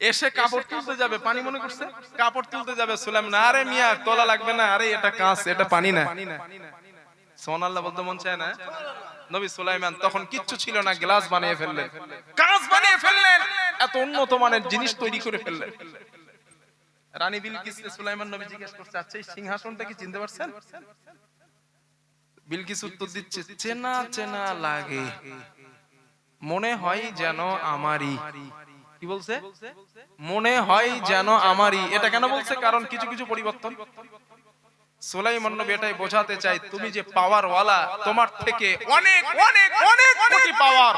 এসে কাপড় তুলতে যাবে, পানি মনে করছে, কাপড় তুলতে যাবে, সুলাইমান, আরে মিয়া তোলা লাগবে না, আরে এটা কাঁচ, এটা পানি না। সুবহানাল্লাহ বলতে মন চায় না? নবী সুলাইমান তখন কিচ্ছু ছিল না, গ্লাস বানিয়ে ফেললেন, কাঁচ বানিয়ে ফেললেন, এত উন্নত মানের জিনিস তৈরি করে ফেললেন। রানী বিলকিস সুলাইমান নবী জিজ্ঞেস করছে, আচ্ছা এই সিংহাসনটা কি চিনতে পারছেন? বিলকিস উত্তর দিচ্ছে, চেনা চেনা লাগে, মনে হয় যেন আমারই। কি বলছে? মনে হয় যেন আমারই। এটা কেন বলছে? কারণ কিছু কিছু পরিবর্তন। সুলাইমান নবী এটাই বোঝাতে চাই, তুমি যে পাওয়ার ওয়ালা, তোমার থেকে অনেক অনেক অনেক কোটি পাওয়ার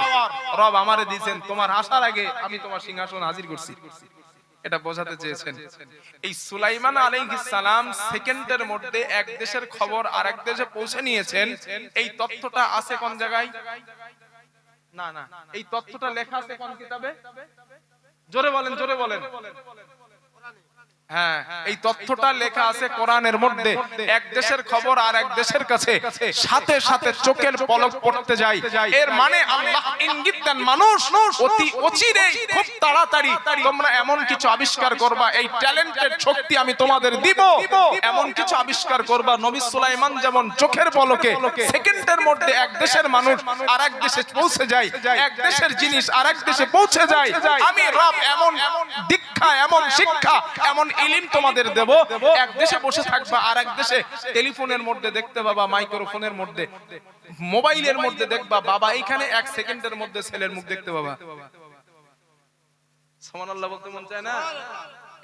রব আমারে দিয়েছেন, তোমার আসার আগে আমি তোমার সিংহাসন হাজির করছি, এটা বোঝাতে চেয়েছেন। এই সুলাইমান আলাইহিস সালাম সেকেন্ডের মধ্যে এক দেশের খবর আরেক দেশে পৌঁছে নিয়েছেন। এই তথ্যটা আছে কোন জায়গায়? না না, এই তথ্যটা লেখা আছে কোন কিতাবে? জোরে বলেন, জোরে বলেন। হ্যাঁ, এই তথ্যটা লেখা আছে কোরআনের মধ্যে। এক দেশের খবর আর এক দেশের কাছে সাথে সাথে চোখের পলক পড়তে যায়। এর মানে আল্লাহ ইঙ্গিত দেন, মানুষ অতি অচিরেই, খুব তাড়াতাড়ি তোমরা এমন কিছু আবিষ্কার করবা, এই ট্যালেন্টেড শক্তি আমি তোমাদের দিব, এমন কিছু আবিষ্কার করবা। নবী সুলাইমান যেমন চোখের পলকে সেকেন্ডের মধ্যে এক দেশের মানুষ আর এক দেশে পৌঁছে যায়, এক দেশের জিনিস আর এক দেশে পৌঁছে যায়, আমি রব এমন দীক্ষা, এমন শিক্ষা, এমন ইলম তোমাদের দেব, এক দেশে বসে থাকবা আর এক দেশে টেলিফোনের মধ্যে দেখতে পাবা, মাইক্রোফোনের মধ্যে, মোবাইলের মধ্যে দেখবা, বাবা এইখানে এক সেকেন্ডের মধ্যে ছেলের মুখ দেখতে পাবা। সুবহানাল্লাহ বলতে মন চায় না?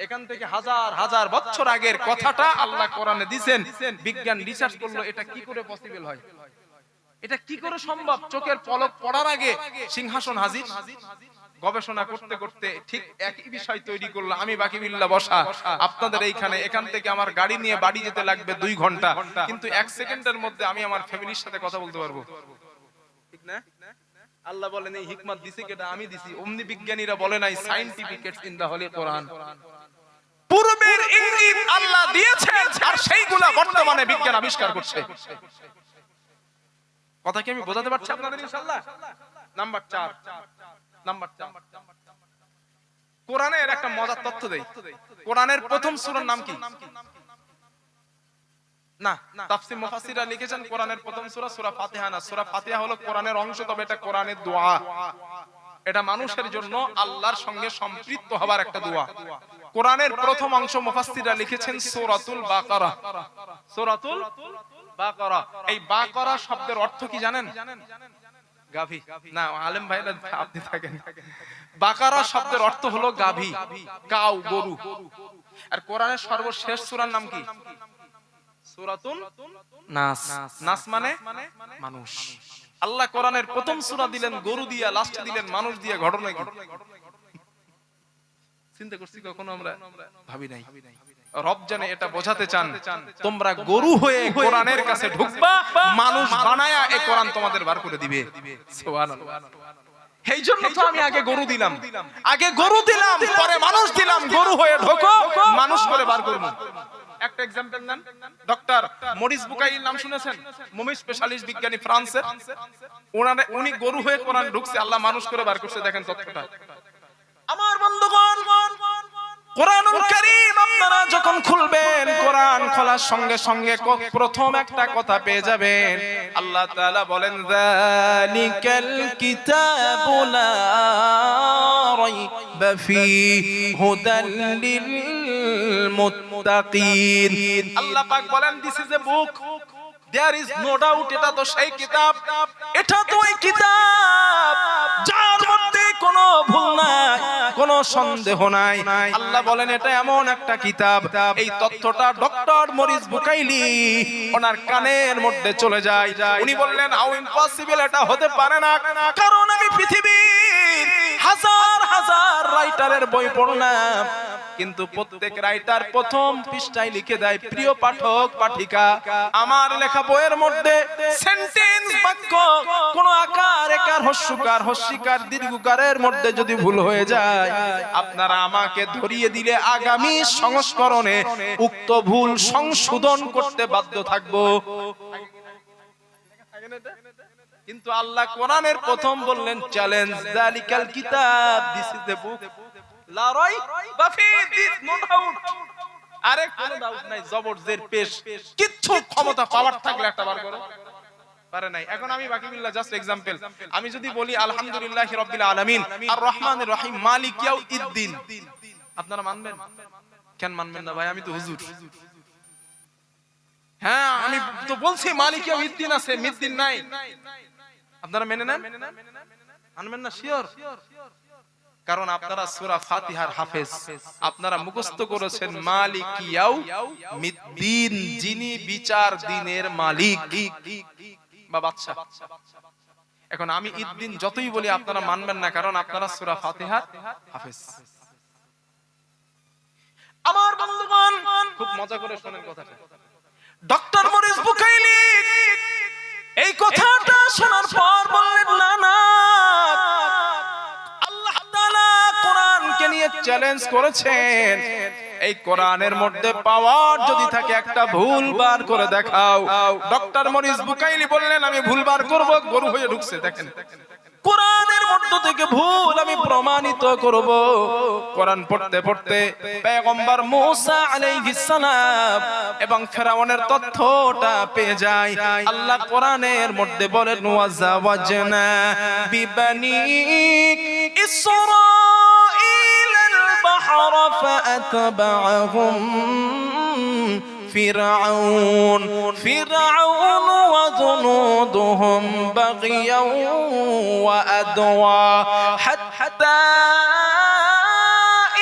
এখান থেকে হাজার হাজার বছর আগের কথাটা আল্লাহ কোরআনে দিবেন। বিজ্ঞান রিসার্চ করলো এটা কি করে পসিবল হয়, এটা কি করে সম্ভব, চোখের পলক পড়ার আগে সিংহাসন হাজির। গবেষণা করতে করতে ঠিক একই বিষয় তৈরি করলো, আমি বাকি বিল্লাহ বসা আপনাদের এইখানে, এখান থেকে আমার গাড়ি নিয়ে বাড়ি যেতে লাগবে 2 ঘন্টা, কিন্তু 1 সেকেন্ডের মধ্যে আমি আমার ফ্যামিলির সাথে কথা বলতে পারবো, ঠিক না? আল্লাহ বলেন এই হিকমত দিছে কেডা? আমি দিছি। অমনি বিজ্ঞানীরা বলে নাই সায়েন্টিফিকেটস ইন দা হোলি কোরআন, পূর্বের ইঙ্গিত আল্লাহ দিয়েছেন আর সেইগুলা বর্তমানে বিজ্ঞান আবিষ্কার করছে। কথা কি আমি বোঝাতে পারছি আপনাদের ইনশাআল্লাহ? নাম্বার 4, কোরআনের একটা মজার তথ্য দেই, কোরআনের প্রথম সূরার নাম কি? না, তাফসীর মুফাসসিররা লিখেছেন কোরআনের প্রথম সূরা সূরা ফাতিহা না, সূরা ফাতিহা হলো কোরআনের অংশ, তবে এটা কোরআনের দোয়া। এটা মানুষের জন্য আল্লাহর সঙ্গে সম্পৃক্ত হবার একটা দোয়া। কোরআনের প্রথম অংশ মুফাসসিররা লিখেছেন সূরাতুল বাকারা। সূরাতুল বাকারা, এই বাকারা শব্দের অর্থ কি জানেন? গাভী। না আলেম ভাইরা আপনি থাকেন, বাকারা শব্দের অর্থ হলো গাভী, কাউ, গরু। আর কোরআনের সর্বশেষ সূরার নাম কি? সূরাতুন নাস। নাস মানে মানুষ। আল্লাহ কোরআনের প্রথম সূরা দিলেন গরু দিয়া, লাস্টে দিলেন মানুষ দিয়া। ঘটনা কি? চিন্তা করছি কখনো আমরা? ভাবি নাই। রব জানে এটা বোঝাতে চান, তোমরা গরু হয়ে কোরআনের কাছে ঢুকবা, মানুষ বানায়া এই কোরআন তোমাদের বার করে দিবে। সুবহানাল্লাহ। এই জন্য তো আমি আগে গরু দিলাম, পরে মানুষ দিলাম। গরু হয়ে ঢোকো, মানুষ করে বার করব। একটা एग्जांपल নেন, ডক্টর মরিস বুকাইলির নাম শুনেছেন? মুমি স্পেশালিস্ট বিজ্ঞানী, ফ্রান্সের। উনি গরু হয়ে কোরআন ঢুকছে, আল্লাহ মানুষ করে বার করছে। দেখেন তথ্যটা। আমার বন্ধুগণ, কোরআনুল কারীম আপনারা যখন খুলবেন, কোরআন খোলার সঙ্গে সঙ্গে প্রথম একটা কথা পেয়ে যাবেন। আল্লাহ তাআলা বলেন, যালিকাল কিতাবু লা রাইবা ফীহি হুদাল লিল মুত্তাকিন। আল্লাহ পাক বলেন, this is a book, there is no doubt. এটা তো সেই কিতাব, এটা তো ওই কিতাব যার মধ্যে কোনো ভুল নাই, কোনো সন্দেহ নাই। আল্লাহ বলেন এটা এমন একটা কিতাব। এই তথ্যটা ডক্টর মরিস বুকাইলি ওনার কানের মধ্যে চলে যায়। উনি বললেন, হাউ ইম্পসিবল, এটা হতে পারে না, কারণ আমি পৃথিবীর হাজার হাজার রাইটারের বই পড়লাম, কিন্তু প্রত্যেক রাইটার প্রথম পৃষ্ঠায় লিখে দেয়, প্রিয় পাঠক পাঠিকা, আমার লেখা বইয়ের মধ্যে সেন্টেন্স, বাক্য, কোন আকার, একার, হস্যকার, হস্যিকার, দীর্ঘকারের মধ্যে যদি ভুল হয়ে যায়, আপনারা আমাকে ধরিয়ে দিলে আগামী সংস্করণে উক্ত ভুল সংশোধন করতে বাধ্য থাকব। কিন্তু আল্লাহ কোরআনের প্রথম বললেন, চ্যালেঞ্জ, যালিকাল কিতাব, দিস ইজ দ্য বুক লা রাইবা ফীহি, দিস নো ডাউট। আরে কোনো ডাউট নাই, জবর জের পেশ, কিচ্ছু ক্ষমতা পাওয়ার থাকলে একটা বার করো, পারে নাই। এখন আমি বাকিবিল্লাহ জাস্ট एग्जांपल, আমি যদি বলি আলহামদুলিল্লাহি রাব্বিল আলামিন আর রহমানির রহিম মালিক ইয়াউমিদ্দিন, আপনারা মানবেন? কেন মানবেন না ভাই? আমি তো হুজুর। হ্যাঁ, আমি তো বলছি মালিক ইয়াউমিদ্দিন আছে, মিদ্দিন নাই। আপনারা মেনে নেন? মানবেন না? শিওর? কারণ আপনারা সূরা ফাতিহার হাফেজ, আপনারা মুখস্থ করেছেন মালিক ইয়াউমিদ্দিন, যিনি বিচার দিনের মালিক বা বাদশা। এখন আমি ঈদ-দিন যতই বলি আপনারা মানবেন না, কারণ আপনারা সূরা ফাতিহার হাফেজ। আমার বন্ধুগণ, খুব মজা করে শুনেন কথাটা। ডক্টর মরিস বুকাইলি এই কথাটা শোনার পর বললেন, না না, আল্লাহ তাআলা কোরআনকে নিয়ে চ্যালেঞ্জ করেছেন, এই কোরআনের মধ্যে পাওয়ার যদি থাকে একটা ভুল বার করে দেখাও। ডক্টর মরিস বুকাইলি বললেন, আমি ভুল বার করব। গরু হয়ে ঢুকছে। দেখেন, কোরআনের মধ্য থেকে ভুল আমি প্রমাণিত করব। কোরআন পড়তে পড়তে পয়গম্বর মুসা আলাইহিস সালাম এবং ফেরাউনের তথ্যটা পেয়ে যায়। আল্লাহ কোরআনের মধ্যে বলেন, ওয়াজাওয়াজনা বিবানি ইসরাঈল আল বাহর ফাআতবাআহুম فرعون وجنودهم بغيا وعدوا حتى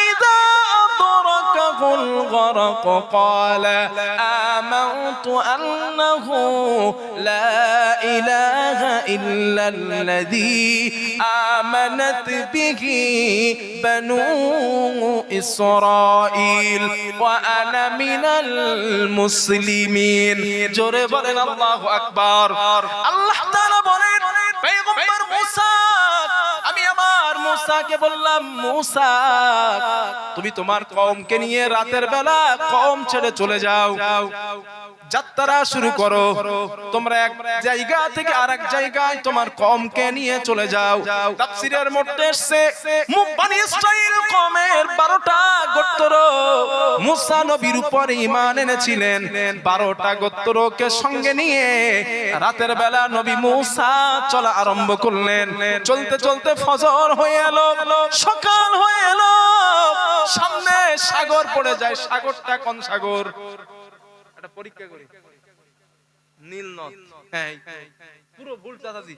إذا أدركه الغرق قال آمنت أنه لا إله إلا الذي آمنت به بنو إسرائيل وأنا من المسلمين। জোরে বলেন আল্লাহু আকবার। আল্লাহ তাআলা বলেন, পয়গম্বর মুসা, আমি আমার মুসা মূসাকে বললাম, মূসা তুমি তোমার কওমকে নিয়ে রাতের বেলা কওম ছেড়ে চলে যাও, যাত্রা শুরু করো, তোমরা এক জায়গা থেকে আরেক জায়গায় তোমার কওমকে নিয়ে চলে যাও। তাফসীরের মধ্যে এসেছে বনী ইসরাইল কওমের 12টা গোত্র মুসা নবীর উপর ঈমান এনেছিলেন। 12টা গোত্রকে সঙ্গে নিয়ে রাতের বেলা নবী মুসা চলা আরম্ভ করলেন। চলতে চলতে ফজর হয়ে এলো, সকাল হয়ে এলো, সামনে সাগর পড়ে যায়। সাগরটা কোন সাগর? এটা পরীক্ষা করি, নীল নদ। হ্যাঁ, পুরো ভুল চাচাজি,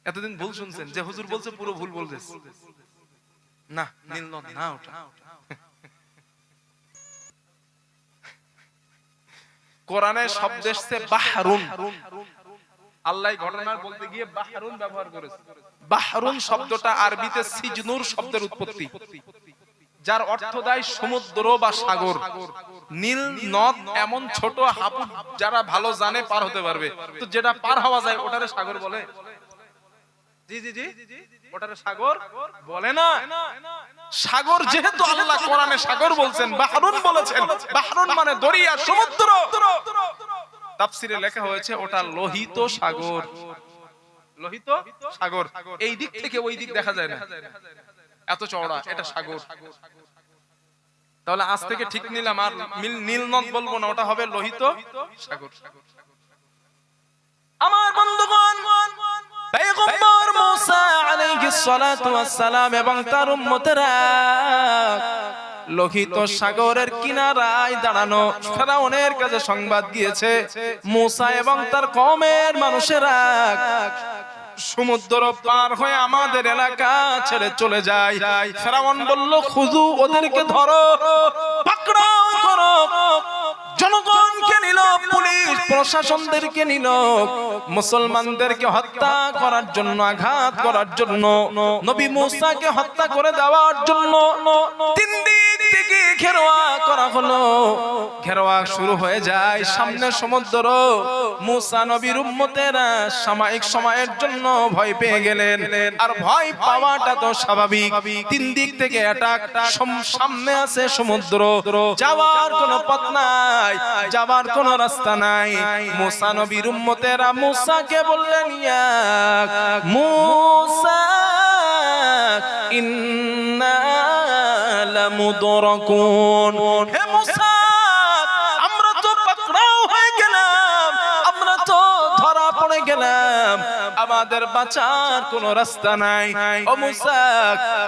এতদিন ভুল শুনছেন যে হুজুর বলছে পুরো ভুল বলছে। না, নীল নদ না, ওটা কোরআনে শব্দ এসেছে বাহরুন। আল্লাহ ঘটনা বলতে গিয়ে বাহরুন ব্যবহার করেছে। বাহরুন শব্দটা আরবিতে সিজনুর শব্দের উৎপত্তি, যার অর্থ দেয় সমুদ্র বা সাগর। নীল নদ এমন ছোট হাপু, যারা ভালো জানে পার হতে পারবে, তো যেটা পার হওয়া যায় ওটারে সাগর বলে। জি জি জি, ওটারে সাগর বলে না। সাগর যেহেতু আল্লাহ কোরআনে সাগর বলছেন, বাহরুন বলেছেন, বাহরুন মানে দরিয়া, সমুদ্র। তাফসীরে লেখা হয়েছে ওটা লোহিত সাগর। লোহিত সাগর, এই দিক থেকে ওই দিক দেখা যায় না, এত চওড়া, এটা সাগর। তাহলে আজ থেকে ঠিক নিলাম, আর নীল নদ বলবো না, ওটা হবে লোহিত সাগর। আমার বন্ধুগণ, পয়গম্বর মুসা আলাইহিস সালাতু ওয়াস সালাম এবং তার উম্মতেরা লোহিত সাগরের কিনারায় দাঁড়ানো ফেরাউনের কাছে সংবাদ গিয়েছে, মুসা এবং তার কওমের মানুষেরা সমুদ্র পার হয়ে আমাদের এলাকা ছেড়ে চলে যায়। ফেরাউন বলল, খুজু, ওদেরকে ধরো, পাকড়াও করো। জনগণকে নিল, পুলিশ প্রশাসনদেরকে নিল, মুসলমানদেরকে হত্যা করার জন্য, আঘাত করার জন্য, নবী মুসাকে হত্যা করে দেওয়ার জন্য 3 দিক থেকে ঘেরোয়া করা হলো। ঘেরোয়া শুরু হয়ে যায়, সামনে সমুদ্র। মুসা নবীর উম্মতেরা সাময়িক সময়ের জন্য ভয় পেয়ে গেলেন, আর ভয় পাওয়াটা তো স্বাভাবিক। 3 দিক থেকে অ্যাটাক, সামনে আছে সমুদ্র, যাওয়ার কোনো পথ নাই, যাওয়ার কোনো রাস্তা নাই। মুসা নবীর উম্মতেরা মুসাকে বললেন, ইয়া মুসা ইন্না লামুদরাকুন, হে মুসা আমরা তো পাকড়াও হয়ে গেলাম, আমরা তো ধরা পড়ে গেলাম, আমাদের বাঁচার কোনো রাস্তা নাই। ও মুসা,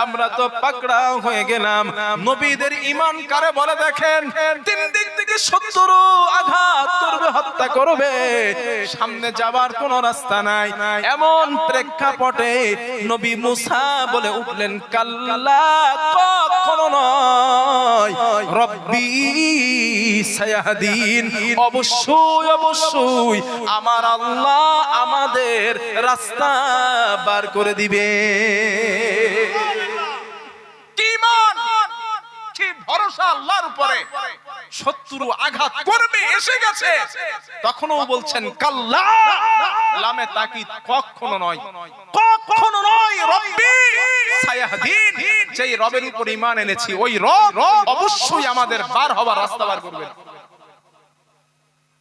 আমরা তো পাকড়াও হয়ে গেলাম। নবীদের ঈমান কারে বলে দেখেন, 3 দিক থেকে শত্রু আঘাত করবে, হত্যা করবে, সামনে যাবার কোনো রাস্তা নাই। এমন প্রেক্ষাপটে নবী মুসা বলে উঠলেন, কাল্লা, কখনো নয়, রব্বি সায়াহদিন, অবশ্যই অবশ্যই আমার আল্লাহ আমাদের রাস্তা বার করে দিবে। কি ঈমান, কি ভরসা আল্লাহর উপরে। শত্রু আঘাত করবে, এসে গেছে, তখনও বলছেন কাল্লা, লামে তাকিদ, কখনো নয়, কখনো নয়, রব্বি সায়াহদিন, যেই রবের উপর ঈমান এনেছি ওই রব অবশ্যই আমাদের বার হওয়ার রাস্তা বার করবেন।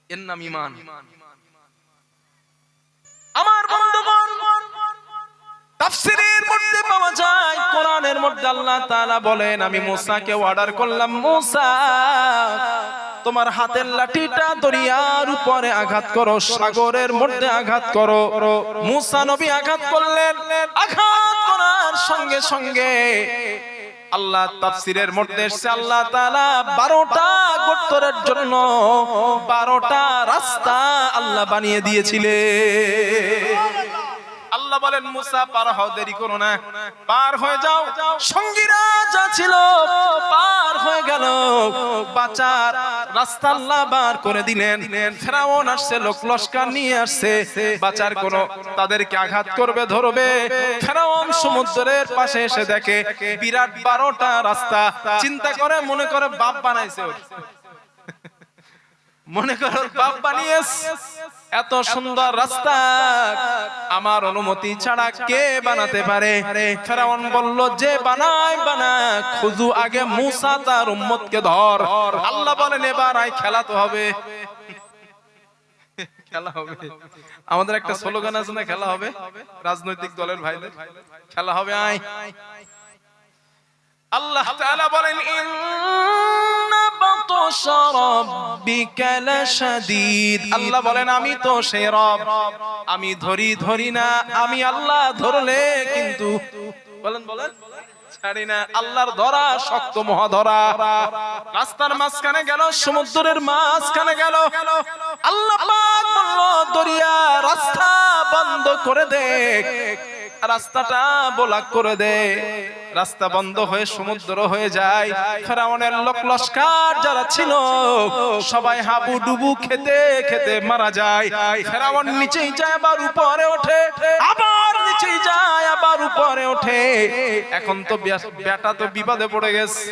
এর নাম ঈমান। আমার বন্ধুগণ, তাফসীরের মধ্যে পাওয়া যায়, কোরআনের মধ্যে আল্লাহ তাআলা বলেন, আমি মুসাকে অর্ডার করলাম, মুসা তোমার হাতের লাঠিটা দরিয়ার উপরে আঘাত করো, সাগরের মধ্যে আঘাত করো। মুসা নবী আঘাত করলেন, আঘাত করার সঙ্গে সঙ্গে আল্লাহ তাফসীরের মধ্যে এসেছে, আল্লাহ তাআলা 12টা গোত্রের জন্য 12টা রাস্তা আল্লাহ বানিয়ে দিয়েছিলেন। আল্লাহ বলেন, মুসা পার হও, দেরি করো না, পার হয়ে যাও। সঙ্গীরা যা ছিল পার হয়ে গেল, বাঁচার রাস্তা আল্লাহ বার করে দিলেন। ফেরাউন আসছে, লোক লস্কর নিয়ে আসছে, বাঁচার কোনো, তাদেরকে আঘাত করবে, ধরবে। ফেরাউন সমুদ্রের পাশে এসে দেখে বিরাট 12টা রাস্তা। চিন্তা করে, মনে করে বাপ বানাইছে। মনে করো বাপ বানিয়েছ, এত সুন্দর রাস্তা আমার অনুমতি ছাড়া কে বানাতে পারে? ফেরাউন বলল, যে বানায় বানাক, খুজু আগে মুসা তার উম্মতকে ধর। আল্লাহ বলেন, এবার আয়, খেলা তো হবে। খেলা হবে। আমাদের একটা স্লোগান আছে না, খেলা হবে। রাজনৈতিক দলের ভাইদের খেলা হবে, আয়। আল্লাহ তাআলা বলেন, ইন্না বাতশা রাব্বিকা লাশাদীদ। আল্লাহ বলেন, আমি তো সেই রব, আমি ধরি না, আমি আল্লাহ ধরলে কিন্তু বলেন ছাড়ি না। আল্লাহর ধরা শক্ত মহাধরা। রাস্তার মাঝখানে গেল, সমুদ্রের মাঝখানে গেল, আল্লাহ পাক বলল, দরিয়া রাস্তা বন্ধ করে দে, রাস্তাটা ব্লক করে দে। রাস্তা বন্ধ হয়ে সমুদ্র হয়ে যায়। ফেরাউনের লোক লস্কর যারা ছিল সবাই হাবু ডুবু খেতে খেতে মারা যায়। ফেরাউন নিচেই যায়, আবার উপরে ওঠে, আবার নিচেই যায়, আবার উপরে ওঠে। এখন তো বেটা তো বিপদে পড়ে গেছে,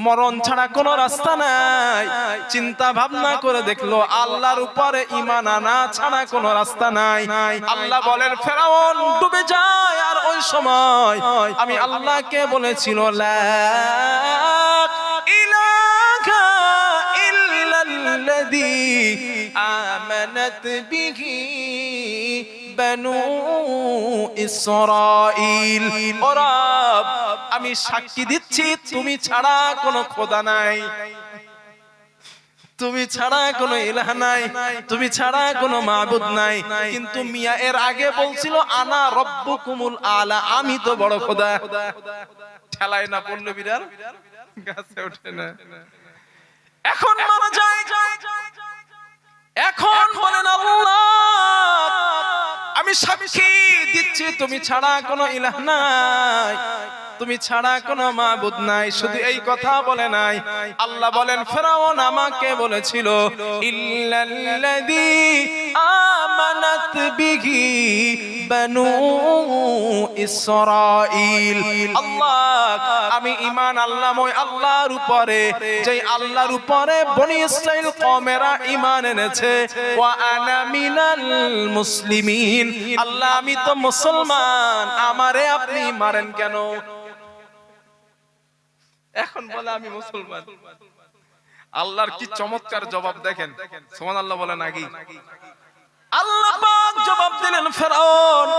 মরণ ছাড়া কোনো রাস্তা নাই। চিন্তা ভাবনা করে দেখলো, আল্লাহর উপরে ঈমান আনা ছাড়া কোনো রাস্তা নাই। আল্লাহ বলেন, ফেরাউন ডুবে যায়। আর ওই সময় আমি আল্লাহকে বলেছিল, লা ইলাহা ইল্লাল্লাযী আমানাত বিহি বানু ইসরাঈল। ও রব, আমি সাক্ষী দিচ্ছি, তুমি ছাড়া কোনো খোদা নাই, তুমি ছাড়া কোনো ইলাহ নাই, তুমি ছাড়া কোনো মাবুদ নাই। কিন্তু মিয়া এর আগে বলছিল, আনা রব্বুকুমুল আলা, আমি তো বড় খোদা। ঠেলায় না পড়লে বিড়াল গাছে ওঠে না। এখন মারা যায়, এখন বলেন, আল্লাহ আমি সাক্ষী দিচ্ছি, তুমি ছাড়া কোনো ইলাহ নাই, তুমি ছাড়া কোনো মাবুদ নাই। শুধু এই কথা বলে নাই, আল্লাহ বলেন, ফেরাউন আমাকে বলেছিল, ইল্লাল্লাযী আমানাত বিহি বানু ইসরাঈল। আল্লাহ, আমি ঈমান আনলাম ওই আল্লাহর উপরে, যেই আল্লাহর উপরে বনি ইসরাঈল কওমেরা ঈমান এনেছে। ওয়া আনা মিনাল মুসলিমিন। আল্লাহ, আমি তো মুসলমান, আমারে আপনি মারেন কেন? এখন বলে আমি মুসলমান। আল্লাহর কি চমৎকার জবাব দেখেন, সুবহানাল্লাহ বলেন। নাকি আল্লাহ পাক জবাব দিলেন, ফেরাউন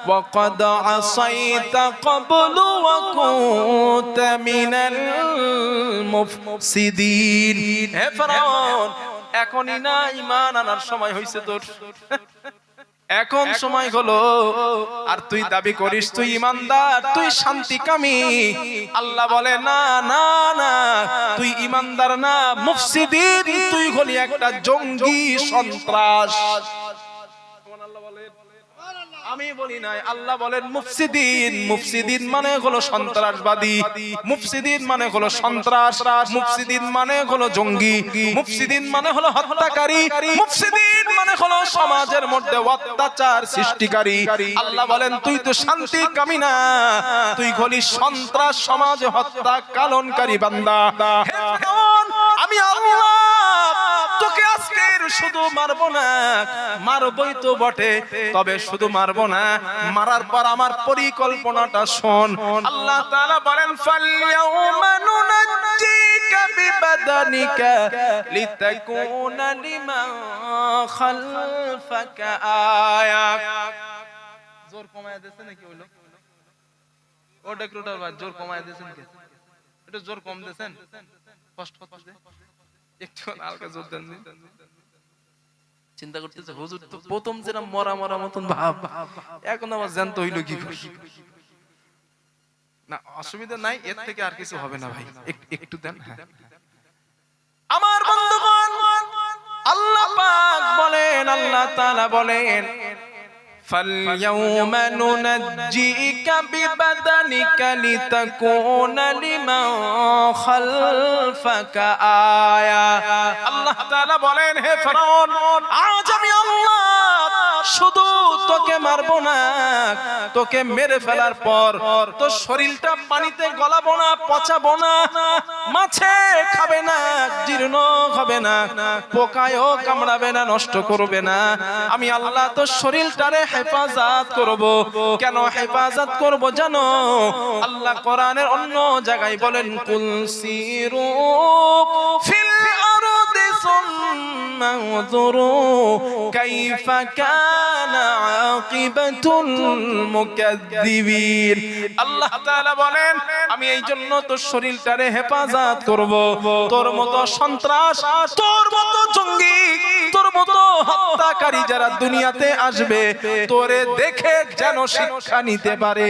وقد عصيت قبل وكنت من المفسدين। হে ফেরাউন, এখনই না ঈমান আনার সময় হইছে তোর, এখন সময় হলো। আর তুই দাবি করিস তুই ইমানদার, তুই শান্তিকামী। আল্লাহ বলে, না না না, তুই ইমানদার না, মুফসিদিন, তুই হলি একটা জঙ্গি সন্ত্রাস। আমি বলি নাই, আল্লাহ বলেন মুফসিদিন। মুফসিদিন মানে হলো সন্ত্রাসবাদী, মুফসিদিন মানে হলো সন্ত্রাস, মুফসিদিন মানে হলো জঙ্গি, মুফসিদিন মানে হলো হত্যাকারী, মুফসিদিন মানে হলো সমাজের মধ্যে অত্যাচার সৃষ্টিকারী। আল্লাহ বলেন, তুই তো শান্তি কামী না, তুই হলি সন্ত্রাস, সমাজ হত্যা কালনকারী বান্দা। আমি আল্লাহ তোকে আজকে শুধু মারবো না, মারবই তো বটে, তবে শুধু মারবো না, মারার পর আমার পরিকল্পনাটা শোন। আল্লাহ তাআলা বলেন, ফালইয়াউমা নুনাজ্জিকা বিবাদানিকা লিতাকুনা লিমান খালফাকা আয়া। জোর কমায় দিয়েছে নাকি? হইলো ও ডেকরুটার ভাই, জোর কমায় দিয়েছেন কি? একটু জোর কম দিয়েছেন, কষ্ট হচ্ছে একটু, হালকা জোর দেন। চিন্তা করতেছে, হুজুর তো প্রথম যেটা মরা মরা মতন ভাব, এখন আবার জ্যান্ত হইলো কি করে? না অসুবিধা নাই, এর থেকে আর কিছু হবে না ভাই, একটু দেন। হ্যাঁ আমার বন্ধুগণ, আল্লাহ পাক বলেন, আল্লাহ তাআলা বলেন, فَالْيَوْمَ نُنَجِّيكَ بِبَدَنِكَ لِتَكُونَ لِمَنْ خَلْفَكَ آيَةً। আল্লাহ তাআলা বলেন, হে ফেরাউন, আজ আমি আল্লাহ শুধু তোকে মারবো না, তোকে মেরে ফেলার পর তোর শরীরটা পানিতে গলাবো না, পচাবো না, মাছে খাবে না, জীর্ণ হবে না, পোকায়ও কামড়াবে না, নষ্ট করবে না। আমি আল্লাহ তোর শরীরটারে হেফাজত করব। কেন হেফাজত করব জানো? আল্লাহ কোরআনের অন্য জায়গায় বলেন, কুল সিরু ফিল আরদি সুম্মা উযুরু কাইফা কানা আকিবাতুল মুকাদ্দিবিন। আল্লাহ তাআলা বলেন, আমি এই জন্য তোর শরীরটারে হেফাজত করব। তোর মতো সন্ত্রাস, তোর মতো জঙ্গি, তোর মতো হত্যাকারী যারা দুনিয়াতে আসবে, তোরে দেখে যেন শিক্ষা নিতে পারে।